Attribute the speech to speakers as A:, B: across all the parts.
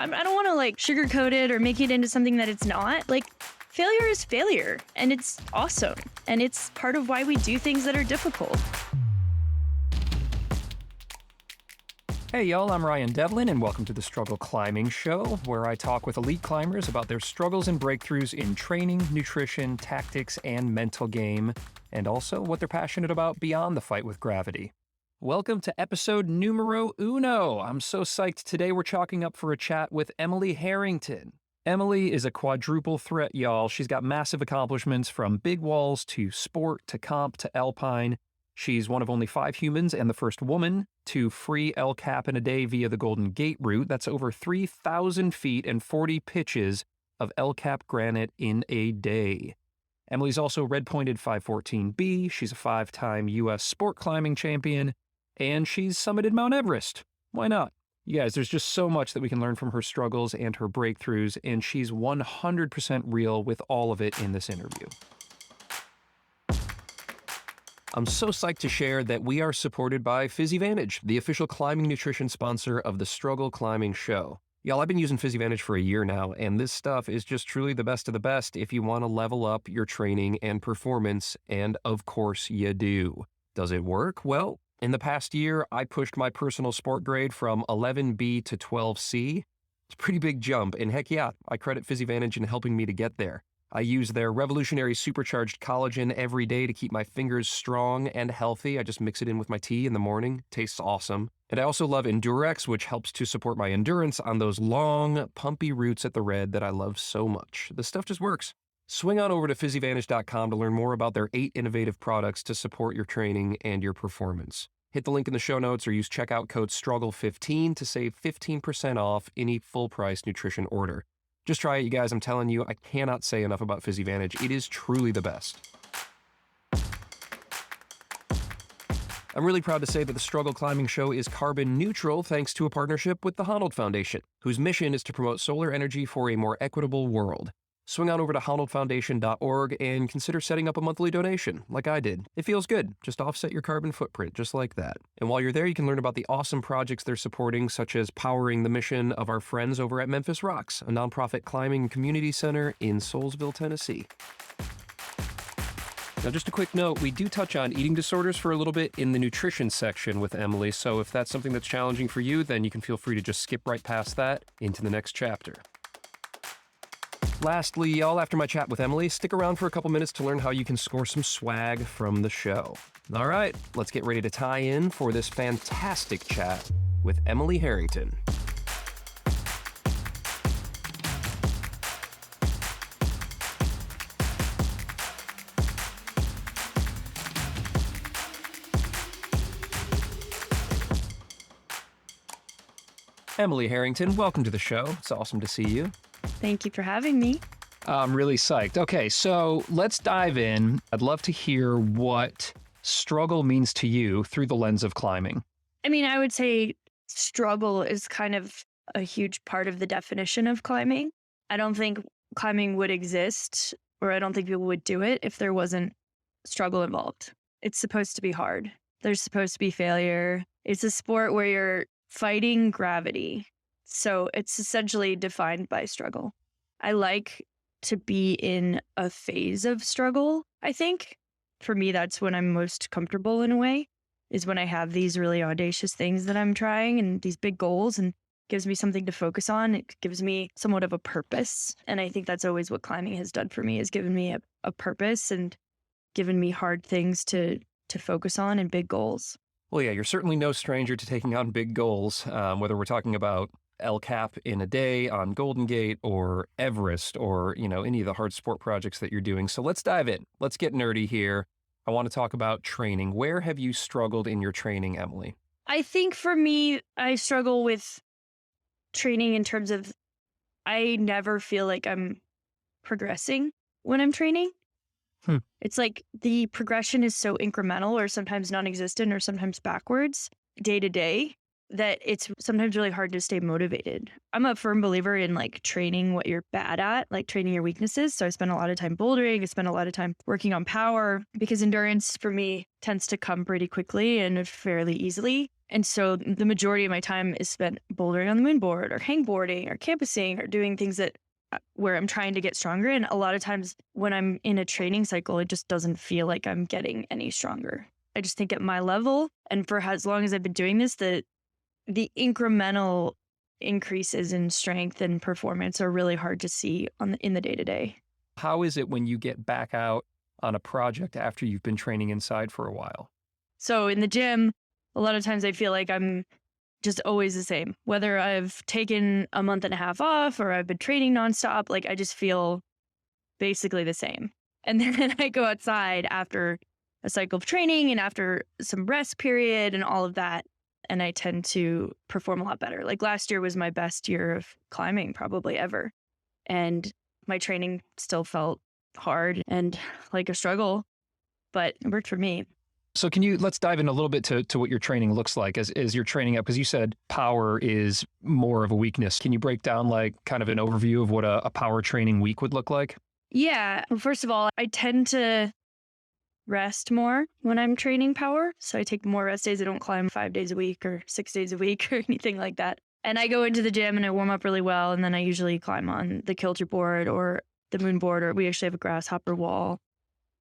A: I don't want to like sugarcoat it or make it into something that it's not. Like, failure is failure, and it's awesome. And it's part of why we do things that are difficult.
B: Hey y'all, I'm Ryan Devlin, and welcome to the Struggle Climbing Show, where I talk with elite climbers about their struggles and breakthroughs in training, nutrition, tactics, and mental game, and also what they're passionate about beyond the fight with gravity. Welcome to episode numero uno. I'm so psyched. Today we're chalking up for a chat with Emily Harrington. Emily is a quadruple threat, y'all. She's got massive accomplishments from big walls to sport to comp to alpine. She's one of only 5 humans and the first woman to free El Cap in a day via the Golden Gate route. That's over 3,000 feet and 40 pitches of El Cap granite in a day. Emily's also red-pointed 514B. She's a 5-time U.S. sport climbing champion, and she's summited Mt Everest. Why not? You guys, there's just so much that we can learn from her struggles and her breakthroughs, and she's 100% real with all of it in this interview. I'm so psyched to share that we are supported by PhysiVantage, the official climbing nutrition sponsor of the Struggle Climbing Show. Y'all, I've been using PhysiVantage for a year now, and this stuff is just truly the best of the best if you want to level up your training and performance, and of course you do. Does it work? Well, in the past year, I pushed my personal sport grade from 11B to 12C. It's a pretty big jump, and heck yeah, I credit PhysiVantage in helping me to get there. I use their revolutionary supercharged collagen every day to keep my fingers strong and healthy. I just mix it in with my tea in the morning. Tastes awesome. And I also love Endurex, which helps to support my endurance on those long, pumpy routes at the red that I love so much. This stuff just works. Swing on over to PhysiVantage.com to learn more about their 8 innovative products to support your training and your performance. Hit the link in the show notes or use checkout code STRUGGLE15 to save 15% off any full-price nutrition order. Just try it, you guys. I'm telling you, I cannot say enough about PhysiVantage. It is truly the best. I'm really proud to say that the Struggle Climbing Show is carbon neutral thanks to a partnership with the Honnold Foundation, whose mission is to promote solar energy for a more equitable world. Swing on over to honnoldfoundation.org and consider setting up a monthly donation, like I did. It feels good. Just offset your carbon footprint, just like that. And while you're there, you can learn about the awesome projects they're supporting, such as powering the mission of our friends over at Memphis Rocks, a nonprofit climbing and community center in Soulsville, Tennessee. Now, just a quick note, we do touch on eating disorders for a little bit in the nutrition section with Emily, so if that's something that's challenging for you, then you can feel free to just skip right past that into the next chapter. Lastly, y'all, after my chat with Emily, stick around for a couple minutes to learn how you can score some swag from the show. All right, let's get ready to tie in for this fantastic chat with Emily Harrington. Emily Harrington, welcome to the show. It's awesome to see you.
A: Thank you for having me.
B: I'm really psyched. Okay, so let's dive in. I'd love to hear what struggle means to you through the lens of climbing.
A: I mean, I would say struggle is kind of a huge part of the definition of climbing. I don't think climbing would exist, or I don't think people would do it if there wasn't struggle involved. It's supposed to be hard. There's supposed to be failure. It's a sport where you're fighting gravity. So it's essentially defined by struggle. I like to be in a phase of struggle, I think. For me, that's when I'm most comfortable in a way, is when I have these really audacious things that I'm trying and these big goals, and gives me something to focus on. It gives me somewhat of a purpose. And I think that's always what climbing has done for me, is given me a purpose and given me hard things to focus on and big goals.
B: Well, yeah, you're certainly no stranger to taking on big goals, whether we're talking about El Cap in a day on Golden Gate or Everest or, any of the hard sport projects that you're doing. So let's dive in. Let's get nerdy here. I want to talk about training. Where have you struggled in your training, Emily?
A: I think for me, I struggle with training in terms of I never feel like I'm progressing when I'm training. It's like the progression is so incremental or sometimes non-existent or sometimes backwards day to day that it's sometimes really hard to stay motivated. I'm a firm believer in like training what you're bad at, like training your weaknesses. So I spend a lot of time bouldering. I spend a lot of time working on power because endurance for me tends to come pretty quickly and fairly easily. And so the majority of my time is spent bouldering on the moon board or hangboarding or campusing or doing things that where I'm trying to get stronger. And a lot of times when I'm in a training cycle, it just doesn't feel like I'm getting any stronger. I just think at my level and for as long as I've been doing this, the incremental increases in strength and performance are really hard to see in the day to day.
B: How is it when you get back out on a project after you've been training inside for a while?
A: So in the gym, a lot of times I feel like I'm just always the same. Whether I've taken a month and a half off or I've been training nonstop, like I just feel basically the same. And then I go outside after a cycle of training and after some rest period and all of that. And I tend to perform a lot better. Like last year was my best year of climbing probably ever. And my training still felt hard and like a struggle, but it worked for me.
B: So let's dive in a little bit to what your training looks like as you're training up, because you said power is more of a weakness. Can you break down like kind of an overview of what a power training week would look like?
A: Yeah. Well, first of all, I tend to rest more when I'm training power. So I take more rest days. I don't climb 5 days a week or 6 days a week or anything like that. And I go into the gym and I warm up really well. And then I usually climb on the kilter board or the moon board, or we actually have a grasshopper wall.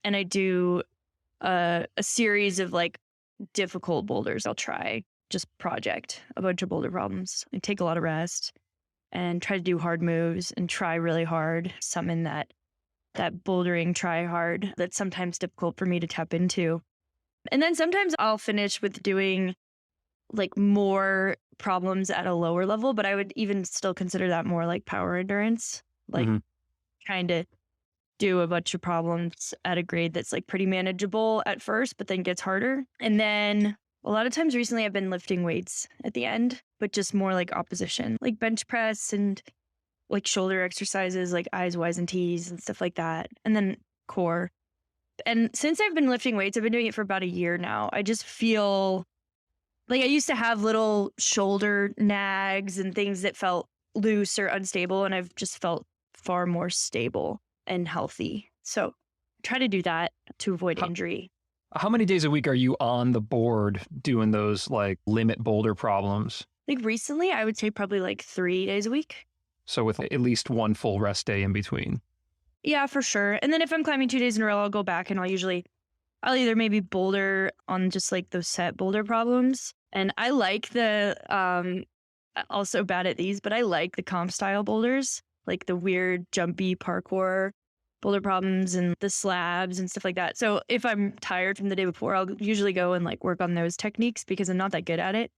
A: And I do a series of like difficult boulders. I'll try just project a bunch of boulder problems. I take a lot of rest and try to do hard moves and try really hard. Summon that bouldering try hard that's sometimes difficult for me to tap into. And then sometimes I'll finish with doing like more problems at a lower level, but I would even still consider that more like power endurance, like trying to do a bunch of problems at a grade that's like pretty manageable at first, but then gets harder. And then a lot of times recently I've been lifting weights at the end, but just more like opposition, like bench press and like shoulder exercises, like I's, Y's, and T's and stuff like that. And then core. And since I've been lifting weights, I've been doing it for about a year now. I just feel like I used to have little shoulder nags and things that felt loose or unstable. And I've just felt far more stable and healthy. So try to do that to avoid injury.
B: How many days a week are you on the board doing those like limit boulder problems?
A: Like recently, I would say probably like 3 days a week.
B: So with at least one full rest day in between.
A: Yeah, for sure. And then if I'm climbing 2 days in a row, I'll go back and I'll either maybe boulder on just like those set boulder problems. And I like also bad at these, but I like the comp style boulders, like the weird jumpy parkour boulder problems and the slabs and stuff like that. So if I'm tired from the day before, I'll usually go and like work on those techniques because I'm not that good at it.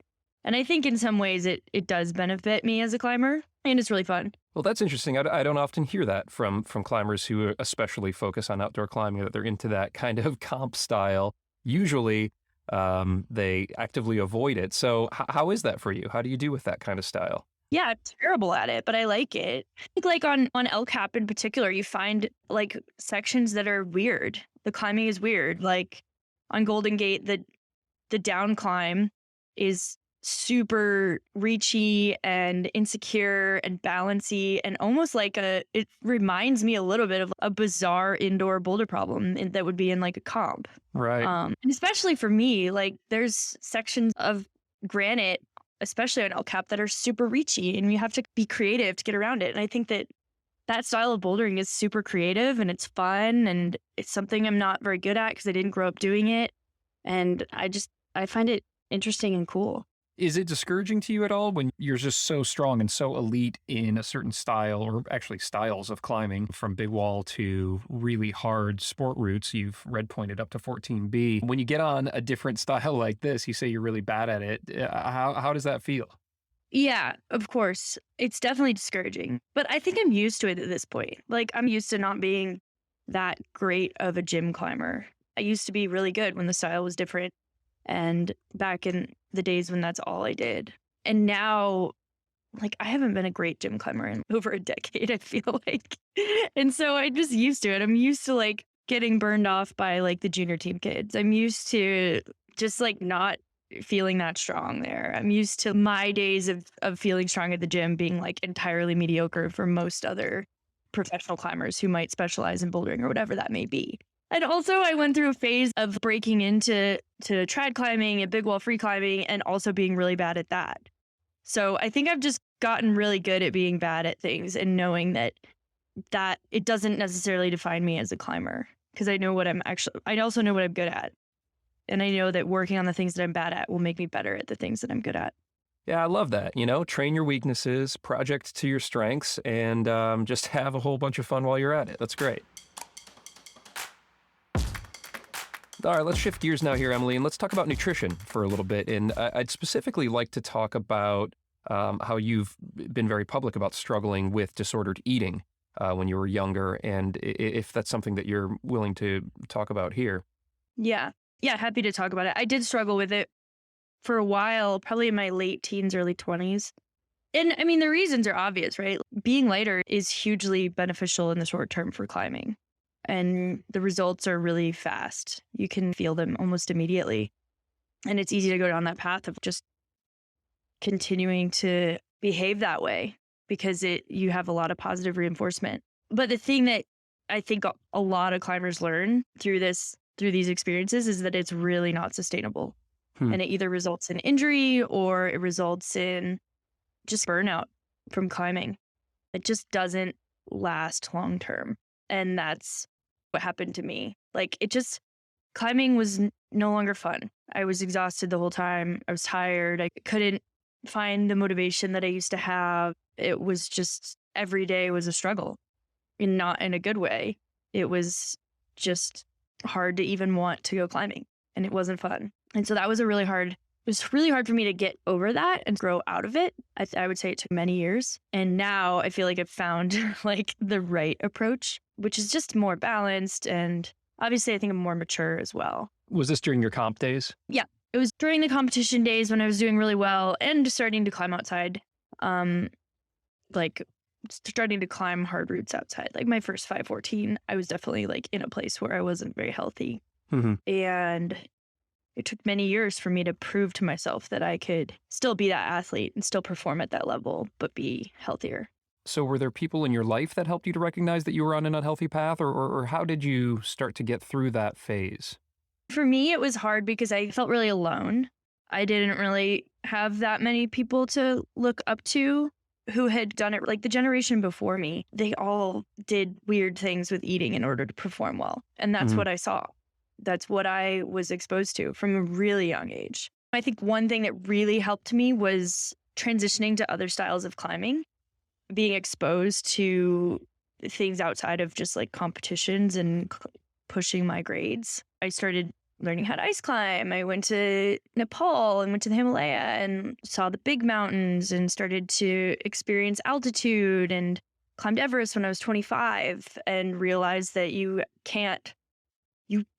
A: And I think in some ways it does benefit me as a climber, and it's really fun.
B: Well, that's interesting. I don't often hear that from climbers who especially focus on outdoor climbing, that they're into that kind of comp style. Usually they actively avoid it. So how is that for you? How do you do with that kind of style?
A: Yeah, I'm terrible at it, but I like it. I think like on El Cap in particular, you find like sections that are weird. The climbing is weird. Like on Golden Gate, the down climb is super reachy and insecure and balancy and almost like it reminds me a little bit of a bizarre indoor boulder problem that would be in like a comp.
B: Right.
A: And especially for me, like there's sections of granite, especially on El Cap, that are super reachy and you have to be creative to get around it. And I think that style of bouldering is super creative and it's fun and it's something I'm not very good at because I didn't grow up doing it. And I find it interesting and cool.
B: Is it discouraging to you at all when you're just so strong and so elite in a certain style, or actually styles of climbing, from big wall to really hard sport routes? You've red pointed up to 14B. When you get on a different style like this, you say you're really bad at it. How does that feel?
A: Yeah, of course. It's definitely discouraging, but I think I'm used to it at this point. Like I'm used to not being that great of a gym climber. I used to be really good when the style was different. And back in the days when that's all I did. And now, like, I haven't been a great gym climber in over a decade, I feel like. And so I'm just used to it. I'm used to like getting burned off by like the junior team kids. I'm used to just like not feeling that strong there. I'm used to my days of feeling strong at the gym being like entirely mediocre for most other professional climbers who might specialize in bouldering or whatever that may be. And also I went through a phase of breaking into trad climbing and big wall free climbing and also being really bad at that. So I think I've just gotten really good at being bad at things and knowing that it doesn't necessarily define me as a climber because I also know what I'm good at. And I know that working on the things that I'm bad at will make me better at the things that I'm good at.
B: Yeah, I love that. Train your weaknesses, project to your strengths, and just have a whole bunch of fun while you're at it. That's great. All right, let's shift gears now here, Emily, and let's talk about nutrition for a little bit. And I'd specifically like to talk about how you've been very public about struggling with disordered eating when you were younger, and if that's something that you're willing to talk about here.
A: Yeah. Yeah, happy to talk about it. I did struggle with it for a while, probably in my late teens, early 20s. And I mean, the reasons are obvious, right? Being lighter is hugely beneficial in the short term for climbing, and the results are really fast. You can feel them almost immediately. And it's easy to go down that path of just continuing to behave that way because you have a lot of positive reinforcement. But the thing that I think a lot of climbers learn through these experiences is that it's really not sustainable.
B: Hmm.
A: And it either results in injury or it results in just burnout from climbing. It just doesn't last long term. And that's what happened to me. Climbing was no longer fun. I was exhausted the whole time. I was tired. I couldn't find the motivation that I used to have. It was just every day was a struggle, and not in a good way. It was just hard to even want to go climbing, and it wasn't fun. And so it was really hard for me to get over that and grow out of it. I would say it took many years. And now I feel like I've found like the right approach, which is just more balanced. And obviously I think I'm more mature as well.
B: Was this during your comp days?
A: Yeah. It was during the competition days when I was doing really well and starting to climb outside. Like starting to climb hard routes outside. Like my first 514, I was definitely like in a place where I wasn't very healthy.
B: Mm-hmm.
A: And it took many years for me to prove to myself that I could still be that athlete and still perform at that level, but be healthier.
B: So were there people in your life that helped you to recognize that you were on an unhealthy path, or how did you start to get through that phase?
A: For me, it was hard because I felt really alone. I didn't really have that many people to look up to who had done it. Like the generation before me, they all did weird things with eating in order to perform well. And that's
B: Mhm.
A: what I saw. That's what I was exposed to from a really young age. I think one thing that really helped me was transitioning to other styles of climbing, being exposed to things outside of just like competitions and pushing my grades. I started learning how to ice climb. I went to Nepal and went to the Himalaya and saw the big mountains and started to experience altitude and climbed Everest when I was 25 and realized that you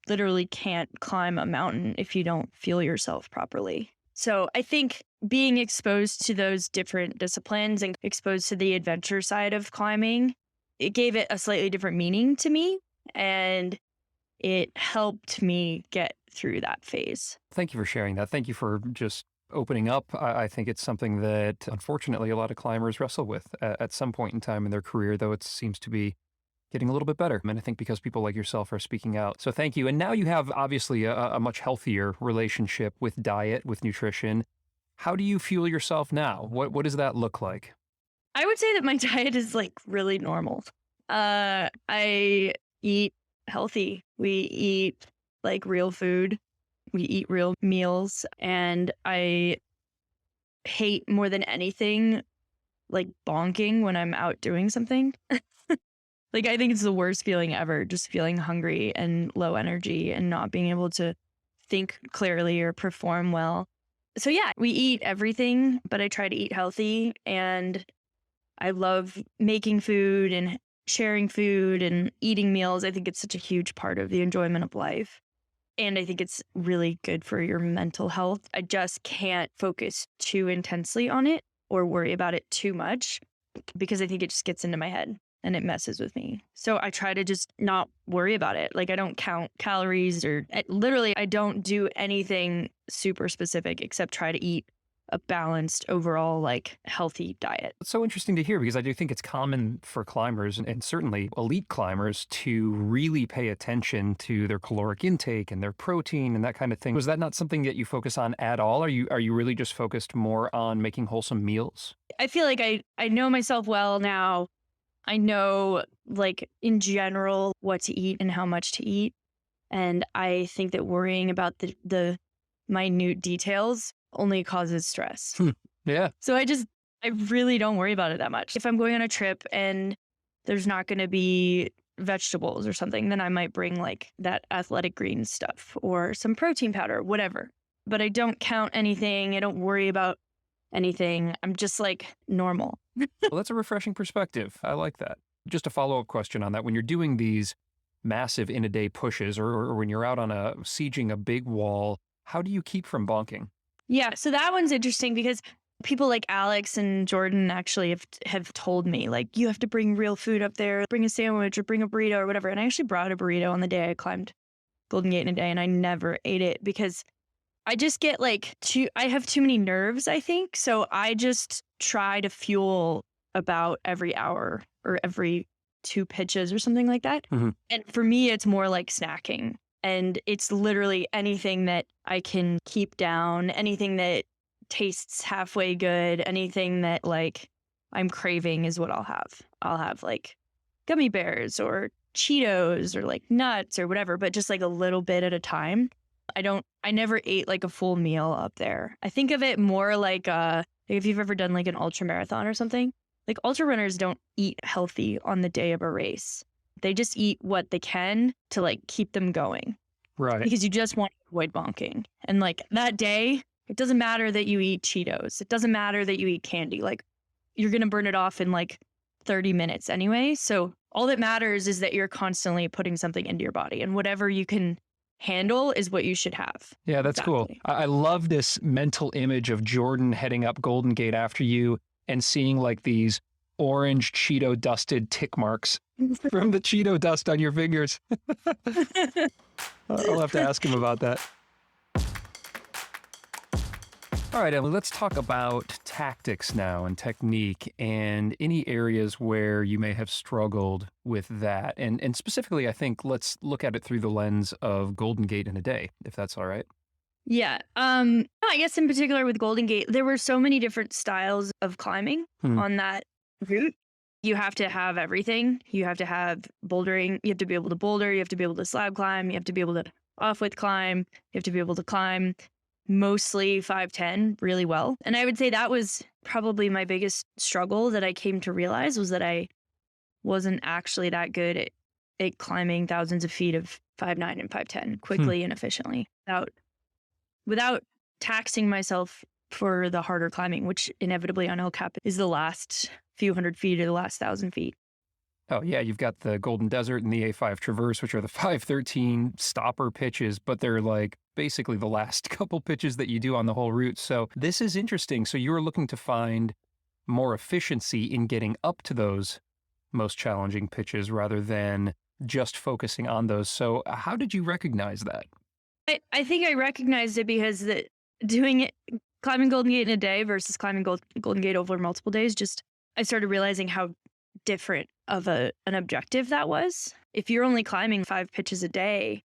A: literally can't climb a mountain if you don't feel yourself properly. So I think being exposed to those different disciplines and exposed to the adventure side of climbing, it gave it a slightly different meaning to me. And it helped me get through that phase.
B: Thank you for sharing that. Thank you for just opening up. I think it's something that, unfortunately, a lot of climbers wrestle with at some point in time in their career, though it seems to be getting a little bit better. And I think because people like yourself are speaking out. So thank you. And now you have obviously a much healthier relationship with diet, with nutrition. How do you fuel yourself now? What does that look like?
A: I would say that my diet is like really normal. I eat healthy. We eat like real food. We eat real meals. And I hate more than anything like bonking when I'm out doing something. Like, I think it's the worst feeling ever, just feeling hungry and low energy and not being able to think clearly or perform well. So, yeah, we eat everything, but I try to eat healthy. And I love making food and sharing food and eating meals. I think it's such a huge part of the enjoyment of life. And I think it's really good for your mental health. I just can't focus too intensely on it or worry about it too much because I think it just gets into my head and it messes with me. So I try to just not worry about it. Like I don't count calories literally I don't do anything super specific except try to eat a balanced overall, like, healthy diet.
B: It's so interesting to hear because I do think it's common for climbers and certainly elite climbers to really pay attention to their caloric intake and their protein and that kind of thing. Was that not something that you focus on at all? Are you really just focused more on making wholesome meals?
A: I feel like I know myself well now. I know, like, in general, what to eat and how much to eat. And I think that worrying about the minute details only causes stress.
B: Yeah.
A: So I really don't worry about it that much. If I'm going on a trip and there's not going to be vegetables or something, then I might bring like that athletic green stuff or some protein powder, whatever. But I don't count anything. I don't worry about anything. I'm just like normal.
B: Well, that's a refreshing perspective. I like that. Just a follow-up question on that. When you're doing these massive in-a-day pushes or when you're out on sieging a big wall, how do you keep from bonking?
A: Yeah, so that one's interesting because people like Alex and Jordan actually have told me, like, you have to bring real food up there, bring a sandwich or bring a burrito or whatever. And I actually brought a burrito on the day I climbed Golden Gate in a day, and I never ate it because I just get like I have too many nerves, I think. So I just try to fuel about every hour or every 2 pitches or something like that.
B: Mhm.
A: And for me, it's more like snacking. And it's literally anything that I can keep down, anything that tastes halfway good, anything that like I'm craving is what I'll have. I'll have like gummy bears or Cheetos or like nuts or whatever, but just like a little bit at a time. I never ate like a full meal up there. I think of it more like if you've ever done like an ultra marathon or something, like ultra runners don't eat healthy on the day of a race. They just eat what they can to like keep them going
B: Right.
A: because you just want to avoid bonking. And like that day, it doesn't matter that you eat Cheetos. It doesn't matter that you eat candy. Like you're going to burn it off in like 30 minutes anyway. So all that matters is that you're constantly putting something into your body, and whatever you can handle is what you should have.
B: Yeah, that's cool.
A: Exactly.
B: I love this mental image of Jordan heading up Golden Gate after you and seeing like these orange Cheeto dusted tick marks from the Cheeto dust on your fingers. I'll have to ask him about that. All right, Emily, let's talk about tactics now and technique and any areas where you may have struggled with that. And specifically, I think let's look at it through the lens of Golden Gate in a day, if that's all right.
A: Yeah. I guess in particular with Golden Gate, there were so many different styles of climbing on that route. You have to have everything. You have to have bouldering. You have to be able to boulder. You have to be able to slab climb. You have to be able to off-width climb. You have to be able to climb mostly 5'10" really well. And I would say that was probably my biggest struggle that I came to realize was that I wasn't actually that good at climbing thousands of feet of 5'9" and 5'10" quickly and efficiently without taxing myself for the harder climbing, which inevitably on El Cap is the last few hundred feet or the last 1,000 feet.
B: Oh, yeah, you've got the Golden Desert and the A5 Traverse, which are the 513 stopper pitches, but they're like basically the last couple pitches that you do on the whole route. So this is interesting. So you were looking to find more efficiency in getting up to those most challenging pitches rather than just focusing on those. So how did you recognize that?
A: I think I recognized it because that doing it, climbing Golden Gate in a day versus climbing Golden Gate over multiple days, just I started realizing how different of an objective that was. If you're only climbing 5 pitches a day,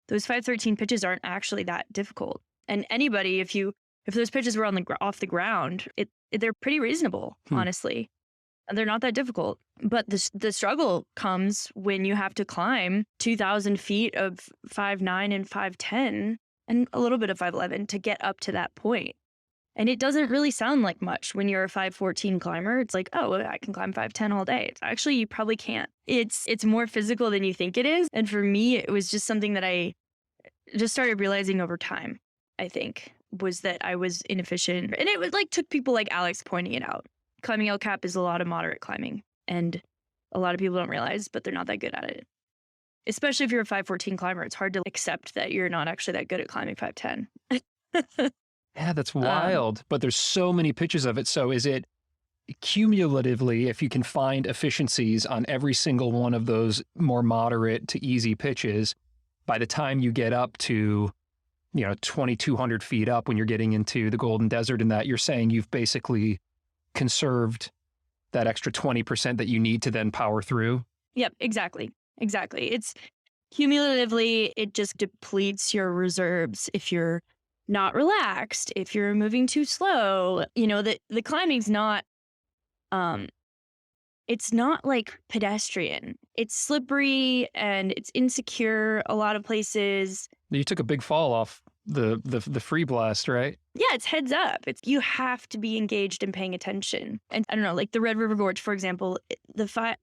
A: those 513 pitches aren't actually that difficult. And anybody, if those pitches were off the ground, they're pretty reasonable, honestly. And they're not that difficult. But the struggle comes when you have to climb 2,000 feet of 5'9" and 5'10" and a little bit of 5'11" to get up to that point. And it doesn't really sound like much when you're a 5'14" climber. It's like, oh, I can climb 5'10" all day. It's actually, you probably can't. It's more physical than you think it is. And for me, it was just something that I just started realizing over time, I think, was that I was inefficient. And it was like took people like Alex pointing it out. Climbing El Cap is a lot of moderate climbing. And a lot of people don't realize, but they're not that good at it. Especially if you're a 5'14" climber, it's hard to accept that you're not actually that good at climbing 5'10".
B: Yeah, that's wild. But there's so many pitches of it. So is it cumulatively, if you can find efficiencies on every single one of those more moderate to easy pitches, by the time you get up to
C: 2,200 feet up when you're getting into the Golden Desert, and that you're saying you've basically conserved that extra 20% that you need to then power through.
A: Yep, exactly. Exactly. It's cumulatively, it just depletes your reserves if you're not relaxed, if you're moving too slow. The climbing's not um it's not like pedestrian. It's slippery and it's insecure a lot of places.
C: You took a big fall off the free blast, right?
A: Yeah, it's heads up. You have to be engaged and paying attention. And I don't know, like the Red River Gorge, for example,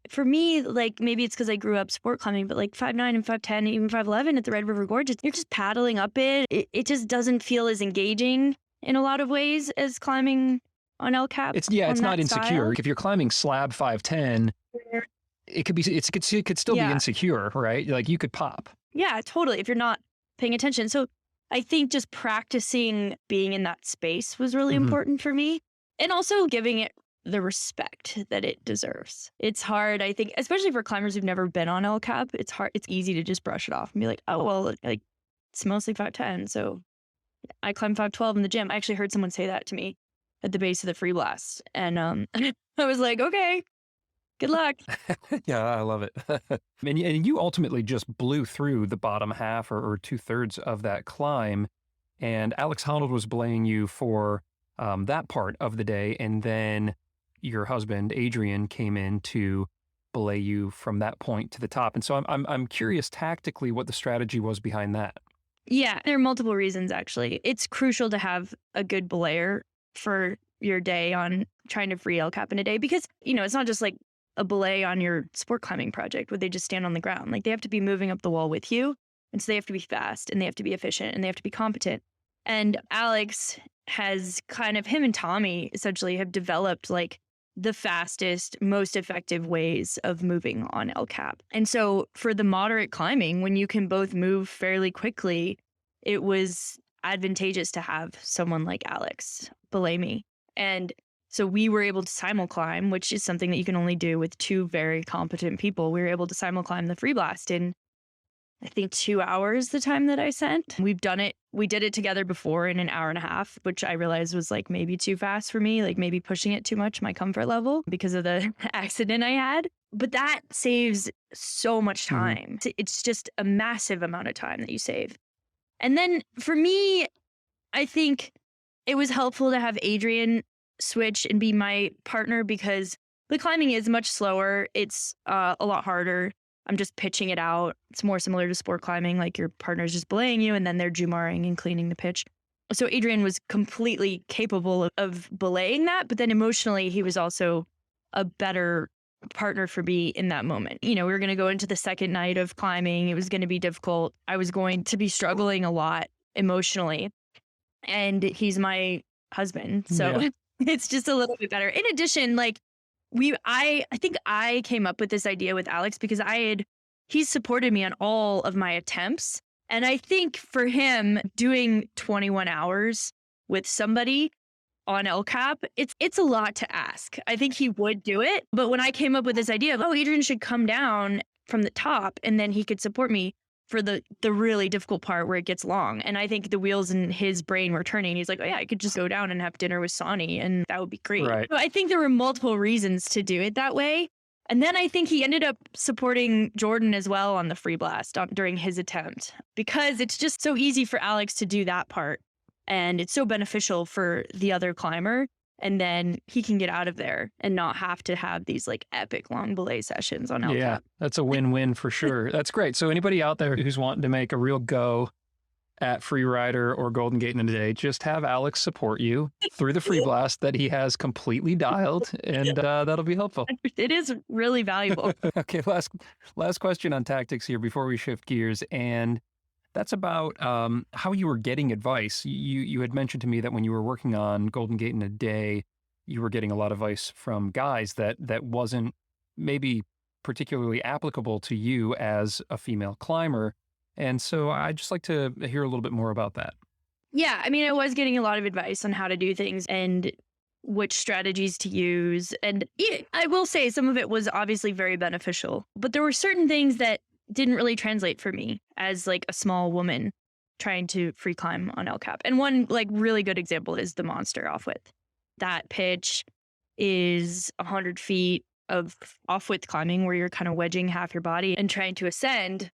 A: for me, like maybe it's because I grew up sport climbing, but like 5'9" and 5'10", even 5'11" at the Red River Gorge, you're just paddling up it. It just doesn't feel as engaging in a lot of ways as climbing on El Cap.
C: It's not insecure. If you're climbing slab 5'10", it could still be insecure, right? Like you could pop.
A: Yeah, totally. If you're not paying attention. So I think just practicing being in that space was really important for me, and also giving it the respect that it deserves. It's hard, I think, especially for climbers who've never been on El Cap. It's hard. It's easy to just brush it off and be like, oh, well, like it's mostly 5'10", so I climb 5'12" in the gym. I actually heard someone say that to me at the base of the free blast, and I was like, okay, good luck.
B: Yeah, I love it. And you ultimately just blew through the bottom half or 2/3 of that climb. And Alex Honnold was belaying you for that part of the day. And then your husband, Adrian, came in to belay you from that point to the top. And so I'm curious tactically what the strategy was behind that.
A: Yeah, there are multiple reasons, actually. It's crucial to have a good belayer for your day on trying to free El Cap in a day, because, it's not just like a belay on your sport climbing project where they just stand on the ground. Like they have to be moving up the wall with you. And so they have to be fast and they have to be efficient and they have to be competent. And Alex has him and Tommy essentially have developed like the fastest, most effective ways of moving on El Cap. And so for the moderate climbing, when you can both move fairly quickly, it was advantageous to have someone like Alex belay me. And so we were able to simulclimb, which is something that you can only do with two very competent people. We were able to simulclimb the free blast in, I think, 2 hours the time that I sent. We've done it. We did it together before in an hour and a half, which I realized was like maybe too fast for me, like maybe pushing it too much, my comfort level, because of the accident I had. But that saves so much time. It's just a massive amount of time that you save. And then for me, I think it was helpful to have Adrian switch and be my partner, because the climbing is much slower. It's a lot harder. I'm just pitching it out. It's more similar to sport climbing, like your partner's just belaying you and then they're jumaring and cleaning the pitch. So Adrian was completely capable of belaying that, but then emotionally he was also a better partner for me in that moment. We were going to go into the second night of climbing. It was going to be difficult. I was going to be struggling a lot emotionally, and he's my husband. So it's just a little bit better. In addition, like I think I came up with this idea with Alex because he's supported me on all of my attempts. And I think for him, doing 21 hours with somebody on El Cap, it's a lot to ask. I think he would do it. But when I came up with this idea of, Adrian should come down from the top and then he could support me for the really difficult part where it gets long. And I think the wheels in his brain were turning. He's like, oh yeah, I could just go down and have dinner with Sonny and that would be great.
C: Right.
A: So I think there were multiple reasons to do it that way. And then I think he ended up supporting Jordan as well on the free blast during his attempt, because it's just so easy for Alex to do that part. And it's so beneficial for the other climber. And then he can get out of there and not have to have these like epic long belay sessions on El Cap.
C: Yeah, that's a win-win for sure. That's great. So anybody out there who's wanting to make a real go at Freerider or Golden Gate in a day, just have Alex support you through the free blast that he has completely dialed, and that'll be helpful.
A: It is really valuable.
B: Okay, last question on tactics here before we shift gears, and that's about how you were getting advice. You had mentioned to me that when you were working on Golden Gate in a day, you were getting a lot of advice from guys that wasn't maybe particularly applicable to you as a female climber. And so I'd just like to hear a little bit more about that.
A: Yeah, I mean, I was getting a lot of advice on how to do things and which strategies to use. And I will say some of it was obviously very beneficial, but there were certain things that didn't really translate for me as like a small woman. trying to free climb on El Cap. And one like really good example is the Monster off width. That pitch is 100 feet of off width climbing where you're kind of wedging half your body and trying to ascend.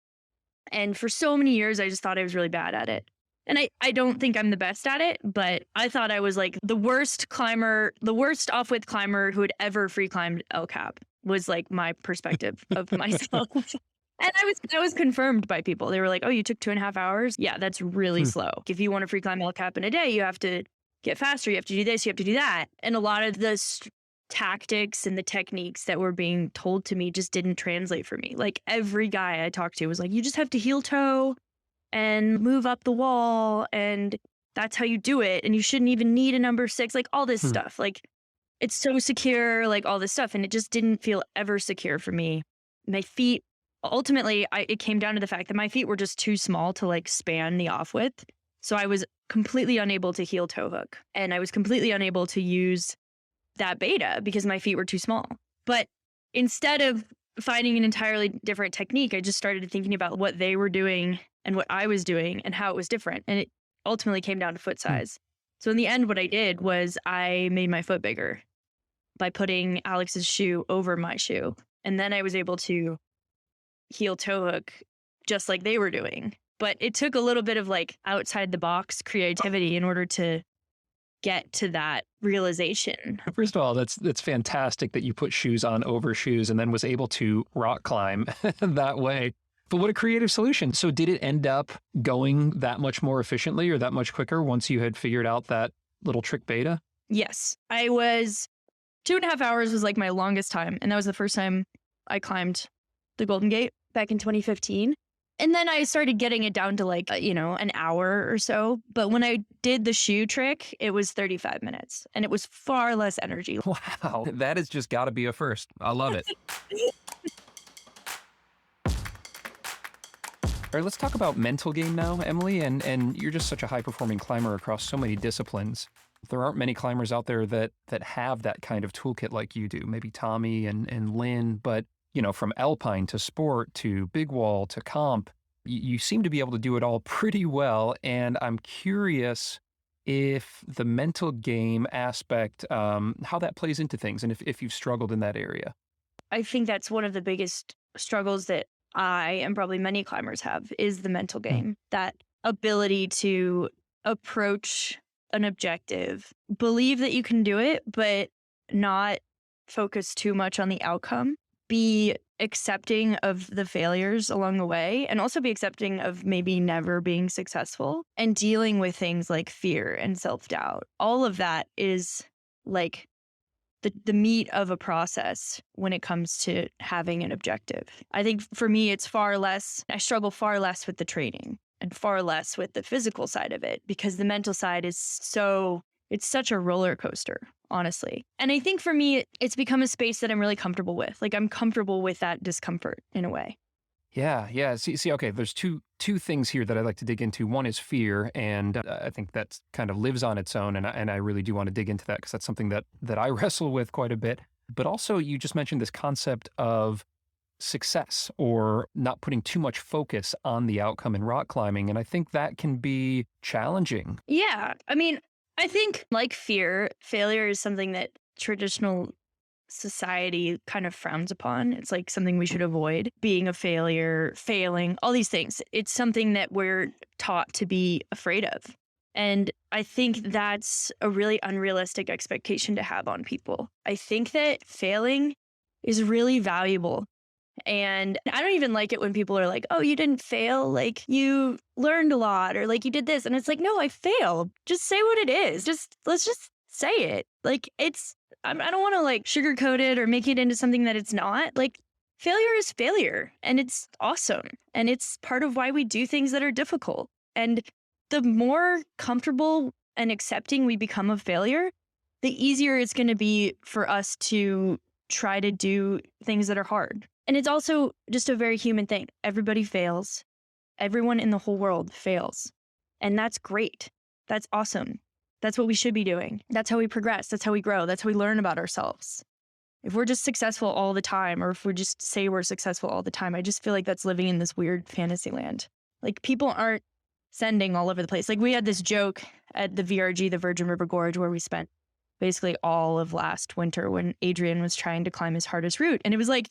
A: And for so many years, I just thought I was really bad at it. And I don't think I'm the best at it, but I thought I was like the worst climber, the worst off width climber who had ever free climbed El Cap was like my perspective of myself. And I was confirmed by people. They were like, oh, you took 2.5 hours? Yeah, that's really slow. If you want to free climb El Cap in a day, you have to get faster. You have to do this, you have to do that. And a lot of the tactics and the techniques that were being told to me just didn't translate for me. Like every guy I talked to was like, you just have to heel toe and move up the wall. And that's how you do it. And you shouldn't even need a number 6, like all this stuff. Like it's so secure, like all this stuff. And it just didn't feel ever secure for me. My feet, ultimately, it came down to the fact that my feet were just too small to like span the off width. So I was completely unable to heel toe hook. And I was completely unable to use that beta because my feet were too small. But instead of finding an entirely different technique, I just started thinking about what they were doing and what I was doing and how it was different. And it ultimately came down to foot size. So in the end, what I did was I made my foot bigger by putting Alex's shoe over my shoe. And then I was able to heel toe hook just like they were doing. But it took a little bit of like outside the box creativity in order to get to that realization.
C: First of all, that's fantastic that you put shoes on over shoes and then was able to rock climb that way. But what a creative solution. So did it end up going that much more efficiently or that much quicker once you had figured out that little trick beta?
A: Yes. I was 2.5 hours was like my longest time. And that was the first time I climbed the Golden Gate back in 2015. And then I started getting it down to like, an hour or so. But when I did the shoe trick, it was 35 minutes and it was far less energy.
B: Wow, that has just got to be a first. I love it. All right, let's talk about mental game now, Emily. And you're just such a high-performing climber across so many disciplines. There aren't many climbers out there that have that kind of toolkit like you do. Maybe Tommy and Lynn, but from alpine to sport to big wall to comp, you seem to be able to do it all pretty well. And I'm curious if the mental game aspect, how that plays into things and if you've struggled in that area.
A: I think that's one of the biggest struggles that I and probably many climbers have is the mental game, that ability to approach an objective, believe that you can do it, but not focus too much on the outcome, be accepting of the failures along the way, and also be accepting of maybe never being successful and dealing with things like fear and self-doubt. All of that is like the meat of a process when it comes to having an objective. I think for me, I struggle far less with the training and far less with the physical side of it because the mental side is it's such a roller coaster, honestly. And I think for me, it's become a space that I'm really comfortable with. Like I'm comfortable with that discomfort in a way.
B: Yeah. See, okay, there's two things here that I'd like to dig into. One is fear, and I think that kind of lives on its own, and I really do want to dig into that because that's something that I wrestle with quite a bit. But also, you just mentioned this concept of success or not putting too much focus on the outcome in rock climbing, and I think that can be challenging.
A: Yeah, I mean, I think like fear, failure is something that traditional society kind of frowns upon. It's like something we should avoid. Being a failure, failing, all these things. It's something that we're taught to be afraid of. And I think that's a really unrealistic expectation to have on people. I think that failing is really valuable. And I don't even like it when people are like, oh, you didn't fail. Like you learned a lot or like you did this. And it's like, no, I failed. Just say what it is. Let's just say it. Like I don't want to like sugarcoat it or make it into something that it's not. Like failure is failure and it's awesome. And it's part of why we do things that are difficult. And the more comfortable and accepting we become of failure, the easier it's going to be for us to try to do things that are hard. And it's also just a very human thing. Everybody fails. Everyone in the whole world fails. And that's great. That's awesome. That's what we should be doing. That's how we progress. That's how we grow. That's how we learn about ourselves. If we're just successful all the time, or if we just say we're successful all the time, I just feel like that's living in this weird fantasy land. Like people aren't sending all over the place. Like we had this joke at the VRG, the Virgin River Gorge, where we spent basically all of last winter when Adrian was trying to climb his hardest route. And it was like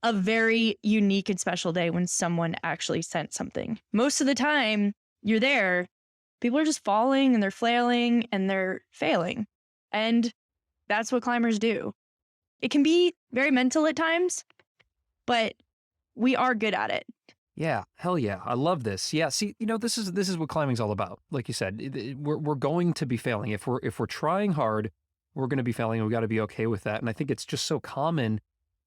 A: a very unique and special day when someone actually sent something. Most of the time you're there, people are just falling and they're flailing and they're failing. And that's what climbers do. It can be very mental at times, but we are good at it.
C: Yeah, hell yeah. I love this. Yeah, see, this is what climbing's all about. Like you said, we're going to be failing. If we're trying hard, we're going to be failing, and we got to be okay with that. And I think it's just so common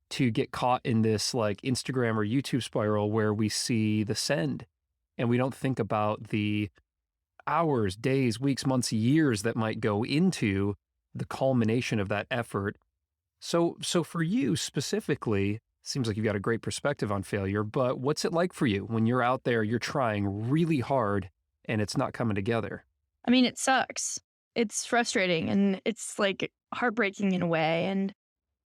C: to get caught in this like Instagram or YouTube spiral where we see the send and we don't think about the hours, days, weeks, months, years that might go into the culmination of that effort. So for you specifically, seems like you've got a great perspective on failure, but what's it like for you when you're out there, you're trying really hard and it's not coming together?
A: I mean, it sucks. It's frustrating and it's like heartbreaking in a way. And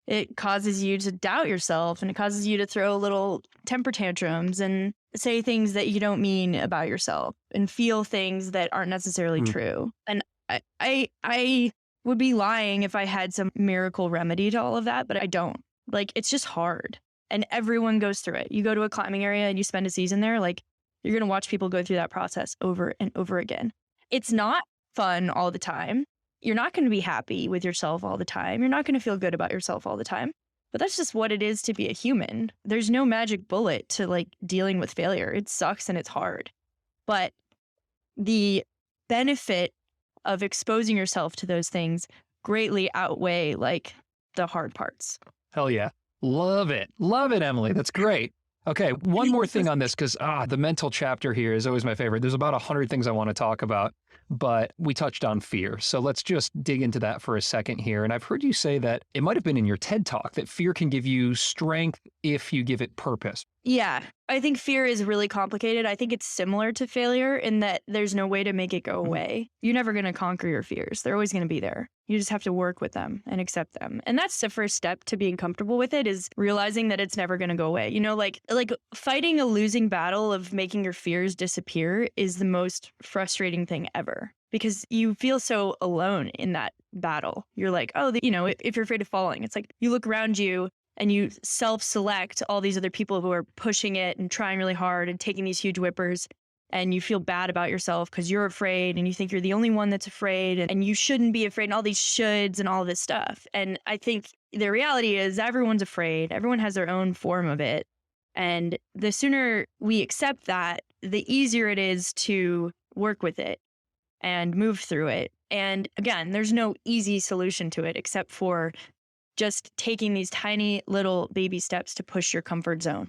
A: it causes you to doubt yourself and it causes you to throw little temper tantrums and say things that you don't mean about yourself and feel things that aren't necessarily true. And I would be lying if I had some miracle remedy to all of that, but I don't. Like, it's just hard. And everyone goes through it. You go to a climbing area and you spend a season there, like you're going to watch people go through that process over and over again. It's not fun all the time. You're not going to be happy with yourself all the time. You're not going to feel good about yourself all the time. But that's just what it is to be a human. There's no magic bullet to like dealing with failure. It sucks and it's hard. But the benefit of exposing yourself to those things greatly outweigh like the hard parts.
C: Hell yeah. Love it. Love it, Emily. That's great. Okay, one more thing on this, because the mental chapter here is always my favorite. There's about 100 things I want to talk about, but we touched on fear. So let's just dig into that for a second here. And I've heard you say that it might have been in your TED Talk that fear can give you strength if you give it purpose.
A: Yeah, I think fear is really complicated. I think it's similar to failure in that there's no way to make it go away. You're never going to conquer your fears. They're always going to be there. You just have to work with them and accept them. And that's the first step to being comfortable with it, is realizing that it's never going to go away. You know, like fighting a losing battle of making your fears disappear is the most frustrating thing ever, because you feel so alone in that battle. You're like, oh, if you're afraid of falling, it's like you look around you and you self-select all these other people who are pushing it and trying really hard and taking these huge whippers. And you feel bad about yourself because you're afraid and you think you're the only one that's afraid and you shouldn't be afraid and all these shoulds and all this stuff. And I think the reality is everyone's afraid. Everyone has their own form of it. And the sooner we accept that, the easier it is to work with it and move through it. And again, there's no easy solution to it except for just taking these tiny little baby steps to push your comfort zone.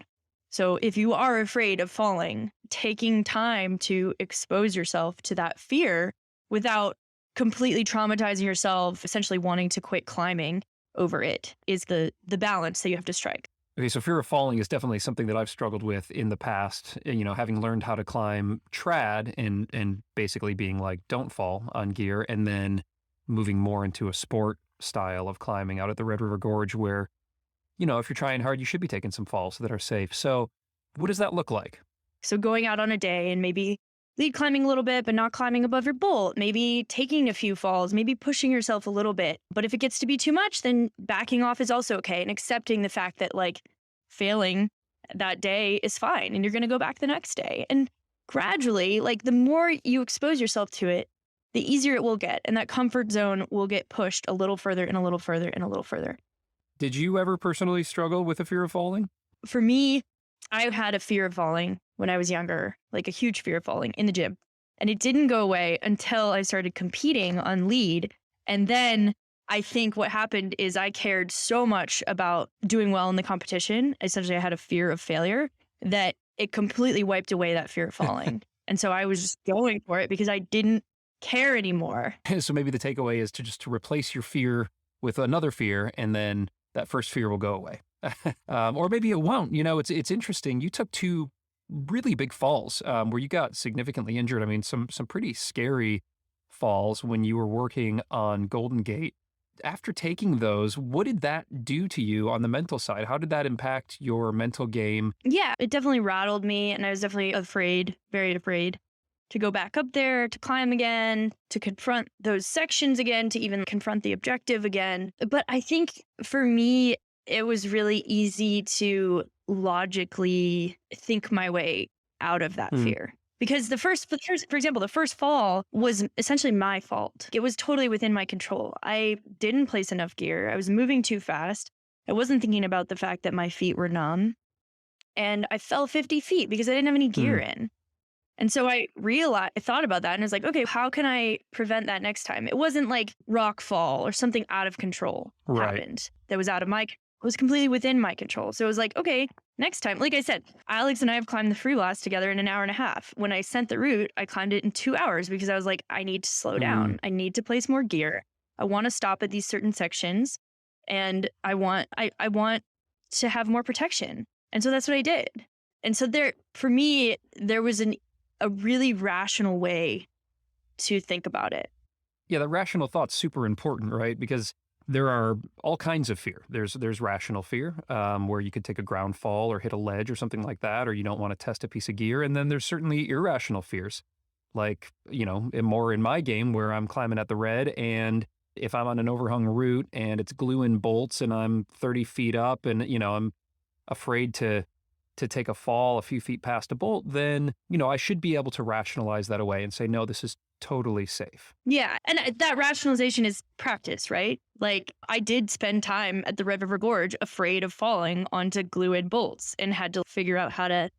A: So if you are afraid of falling, taking time to expose yourself to that fear without completely traumatizing yourself, essentially wanting to quit climbing over it, is the balance that you have to strike.
C: Okay, so fear of falling is definitely something that I've struggled with in the past, having learned how to climb trad and basically being like, don't fall on gear, and then moving more into a sport style of climbing out at the Red River Gorge where, if you're trying hard, you should be taking some falls that are safe. So what does that look like?
A: So going out on a day and maybe lead climbing a little bit, but not climbing above your bolt, maybe taking a few falls, maybe pushing yourself a little bit. But if it gets to be too much, then backing off is also okay. And accepting the fact that like failing that day is fine. And you're going to go back the next day. And gradually, like the more you expose yourself to it, the easier it will get. And that comfort zone will get pushed a little further and a little further and a little further.
C: Did you ever personally struggle with a fear of falling?
A: For me, I had a fear of falling when I was younger, like a huge fear of falling in the gym. And it didn't go away until I started competing on lead. And then I think what happened is I cared so much about doing well in the competition. Essentially, I had a fear of failure that it completely wiped away that fear of falling. And so I was just going for it because I didn't care anymore.
C: So maybe the takeaway is to replace your fear with another fear, and then that first fear will go away. Or maybe it won't. It's interesting. You took 2 really big falls where you got significantly injured. I mean, some pretty scary falls when you were working on Golden Gate. After taking those, what did that do to you on the mental side? How did that impact your mental game?
A: Yeah, it definitely rattled me, and I was definitely afraid, very afraid. to go back up there, to climb again, to confront those sections again, to even confront the objective again. But I think for me, it was really easy to logically think my way out of that fear. Because for example, the first fall was essentially my fault. It was totally within my control. I didn't place enough gear. I was moving too fast. I wasn't thinking about the fact that my feet were numb. And I fell 50 feet because I didn't have any gear in. And so I thought about that and I was like, okay, how can I prevent that next time? It wasn't like rock fall or something out of control happened that was it was completely within my control. So it was like, okay, next time, like I said, Alex and I have climbed the free blast together in an hour and a half. When I sent the route, I climbed it in 2 hours because I was like, I need to slow down. I need to place more gear. I want to stop at these certain sections and I want to have more protection. And so that's what I did. And so for me, there was a really rational way to think about it.
C: Yeah, the rational thought's super important, right? Because there are all kinds of fear. There's rational fear, where you could take a ground fall or hit a ledge or something like that, or you don't want to test a piece of gear. And then there's certainly irrational fears, like, more in my game where I'm climbing at the red, and if I'm on an overhung route and it's glue and bolts and I'm 30 feet up and, I'm afraid to take a fall a few feet past a bolt, then, I should be able to rationalize that away and say, no, this is totally safe.
A: Yeah. And that rationalization is practice, right? Like I did spend time at the Red River Gorge afraid of falling onto glue and bolts and had to figure out how to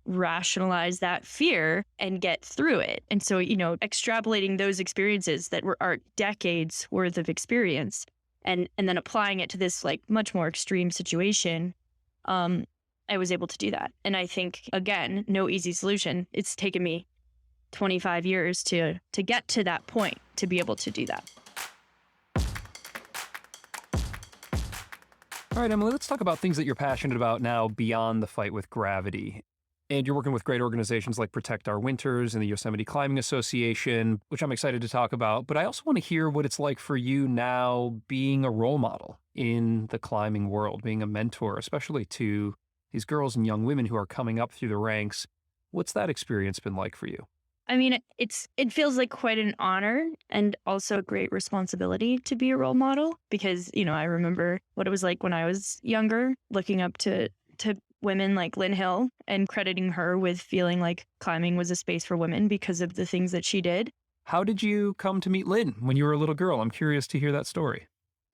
A: rationalize that fear and get through it. And so, extrapolating those experiences that are decades worth of experience and then applying it to this like much more extreme situation, I was able to do that. And I think, again, no easy solution. It's taken me 25 years to get to that point to be able to do that.
C: All right, Emily, let's talk about things that you're passionate about now beyond the fight with gravity. And you're working with great organizations like Protect Our Winters and the Yosemite Climbing Association, which I'm excited to talk about. But I also want to hear what it's like for you now being a role model in the climbing world, being a mentor, especially to these girls and young women who are coming up through the ranks. What's that experience been like for you?
A: I mean, it feels like quite an honor and also a great responsibility to be a role model because, I remember what it was like when I was younger, looking up to women like Lynn Hill and crediting her with feeling like climbing was a space for women because of the things that she did.
C: How did you come to meet Lynn when you were a little girl? I'm curious to hear that story.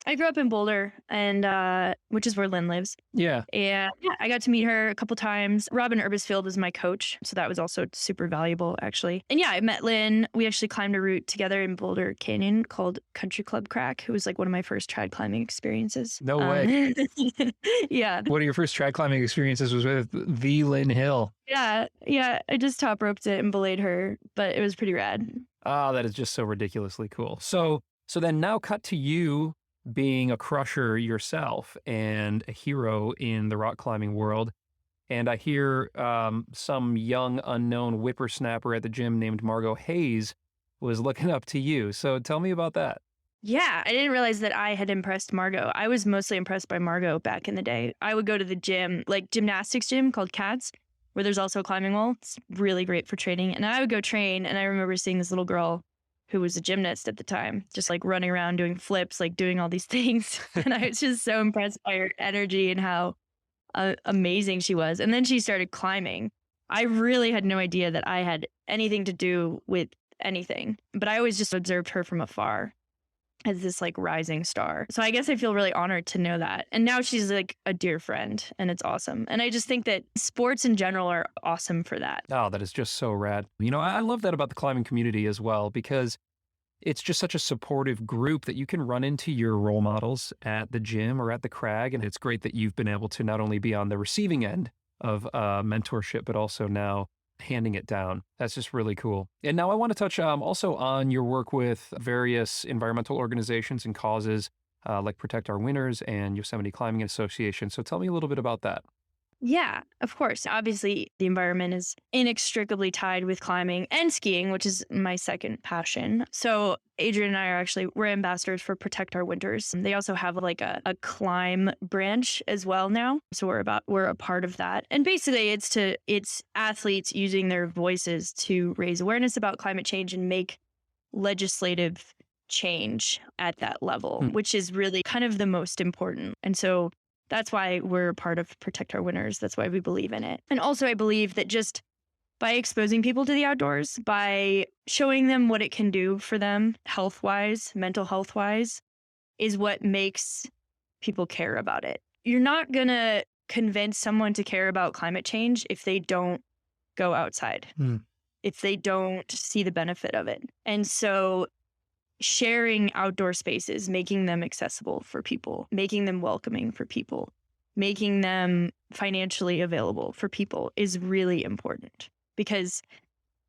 A: I grew up in Boulder, and which is where Lynn lives.
C: Yeah.
A: And I got to meet her a couple times. Robin Urbisfield was my coach, so that was also super valuable, actually. And I met Lynn. We actually climbed a route together in Boulder Canyon called Country Club Crack. It was like one of my first trad climbing experiences.
C: No way.
A: Yeah.
C: One of your first trad climbing experiences was with the Lynn Hill.
A: Yeah. I just top roped it and belayed her, but it was pretty rad.
C: That is just so ridiculously cool. So then now cut to you being a crusher yourself and a hero in the rock climbing world. And I hear some young unknown whippersnapper at the gym named Margot Hayes was looking up to you. So tell me about that.
A: Yeah, I didn't realize that I had impressed Margot. I was mostly impressed by Margot back in the day. I would go to the gym, like gymnastics gym called Cats, where there's also a climbing wall. It's really great for training. And I would go train, and I remember seeing this little girl who was a gymnast at the time, just like running around doing flips, like doing all these things. And I was just so impressed by her energy and how amazing she was. And then she started climbing. I really had no idea that I had anything to do with anything, but I always just observed her from afar as this like rising star. So I guess I feel really honored to know that. And now she's like a dear friend and it's awesome. And I just think that sports in general are awesome for that.
C: Oh, that is just so rad. I love that about the climbing community as well, because it's just such a supportive group that you can run into your role models at the gym or at the crag. And it's great that you've been able to not only be on the receiving end of mentorship, but also now handing it down. That's just really cool. And now I want to touch also on your work with various environmental organizations and causes like Protect Our Winters and Yosemite Climbing Association. So tell me a little bit about that.
A: Yeah, of course. Obviously, the environment is inextricably tied with climbing and skiing, which is my second passion. So, Adrian and I are actually we're ambassadors for Protect Our Winters. They also have like a climb branch as well now. So we're a part of that. And basically it's athletes using their voices to raise awareness about climate change and make legislative change at that level, which is really kind of the most important. And so that's why we're a part of Protect Our Winters. That's why we believe in it. And also, I believe that just by exposing people to the outdoors, by showing them what it can do for them health wise, mental health wise, is what makes people care about it. You're not going to convince someone to care about climate change if they don't go outside, if they don't see the benefit of it. And so sharing outdoor spaces, making them accessible for people, making them welcoming for people, making them financially available for people is really important. Because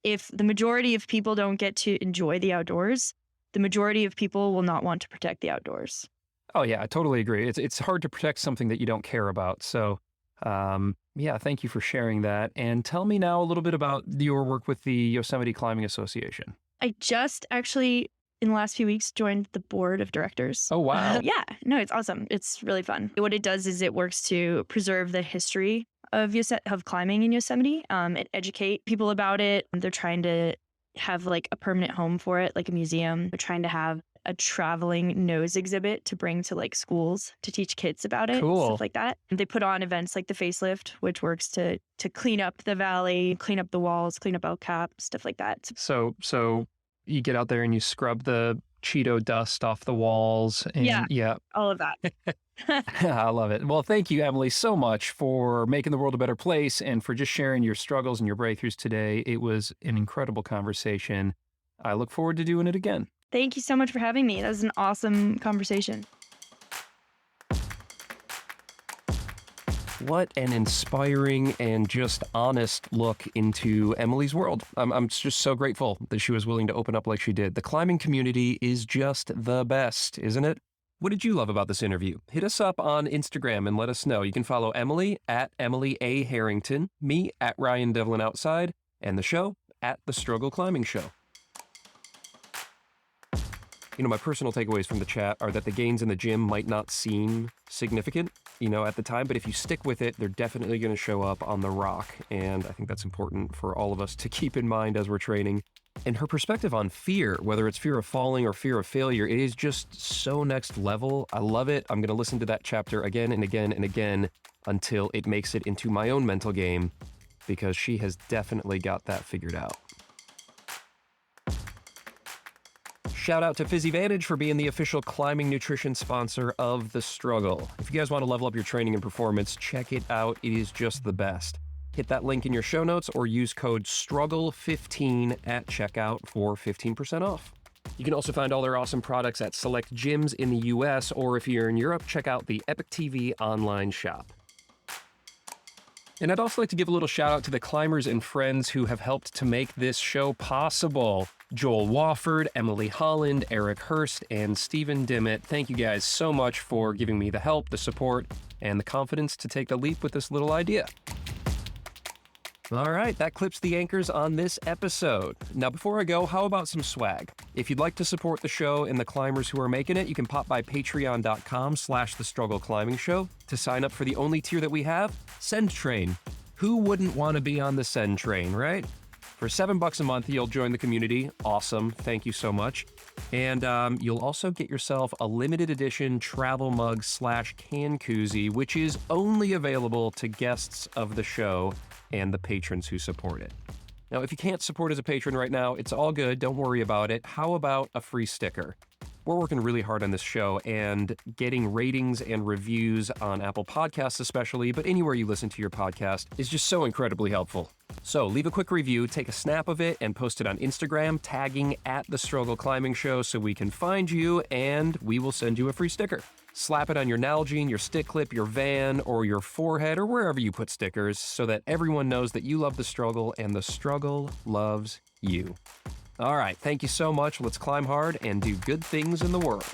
A: if the majority of people don't get to enjoy the outdoors, the majority of people will not want to protect the outdoors.
C: Oh yeah, I totally agree. It's hard to protect something that you don't care about. So, yeah, thank you for sharing that. And tell me now a little bit about your work with the Yosemite Climbing Association.
A: I just actually, in the last few weeks, joined the board of directors.
C: Oh, wow.
A: Yeah, no, it's awesome. It's really fun. What it does is it works to preserve the history of climbing in Yosemite, and educate people about it. They're trying to have like a permanent home for it, like a museum. They're trying to have a traveling nose exhibit to bring to like schools to teach kids about it,
C: Cool.
A: stuff like that. They put on events like the facelift, which works to clean up the valley, clean up the walls, clean up El Cap, stuff like that.
C: So you get out there and you scrub the Cheeto dust off the walls. And yeah.
A: All of that.
C: I love it. Well, thank you, Emily, so much for making the world a better place and for just sharing your struggles and your breakthroughs today. It was an incredible conversation. I look forward to doing it again.
A: Thank you so much for having me. That was an awesome conversation.
B: What an inspiring and just honest look into Emily's world. I'm just so grateful that she was willing to open up like she did. The climbing community is just the best, isn't it? What did you love about this interview? Hit us up on Instagram and let us know. You can follow Emily at Emily A. Harrington, me at Ryan Devlin Outside, and the show at The Struggle Climbing Show. You know, my personal takeaways from the chat are that the gains in the gym might not seem significant, at the time, but if you stick with it, they're definitely going to show up on the rock. And I think that's important for all of us to keep in mind as we're training. And her perspective on fear, whether it's fear of falling or fear of failure, it is just so next level. I love it. I'm going to listen to that chapter again and again and again until it makes it into my own mental game, because she has definitely got that figured out. Shout out to PhysiVantage for being the official climbing nutrition sponsor of The Struggle. If you guys want to level up your training and performance, check it out. It is just the best. Hit that link in your show notes or use code STRUGGLE15 at checkout for 15% off. You can also find all their awesome products at select gyms in the US, or if you're in Europe, check out the Epic TV online shop. And I'd also like to give a little shout out to the climbers and friends who have helped to make this show possible. Joel Wofford, Emily Holland, Eric Hurst, and Stephen Dimmitt. Thank you guys so much for giving me the help, the support, and the confidence to take the leap with this little idea. All right, that clips the anchors on this episode. Now, before I go, how about some swag? If you'd like to support the show and the climbers who are making it, you can pop by patreon.com/thestruggleclimbing-show to sign up for the only tier that we have, Send Train. Who wouldn't want to be on the Send Train, right? For $7 a month, you'll join the community. Awesome. Thank you so much. And you'll also get yourself a limited edition travel mug /can koozie, which is only available to guests of the show and the patrons who support it. Now, if you can't support as a patron right now, it's all good. Don't worry about it. How about a free sticker? We're working really hard on this show, and getting ratings and reviews on Apple Podcasts especially, but anywhere you listen to your podcast, is just so incredibly helpful. So leave a quick review, take a snap of it, and post it on Instagram, tagging at The Struggle Climbing Show so we can find you, and we will send you a free sticker. Slap it on your Nalgene, your stick clip, your van, or your forehead, or wherever you put stickers, so that everyone knows that you love the struggle and the struggle loves you. All right, thank you so much. Let's climb hard and do good things in the world.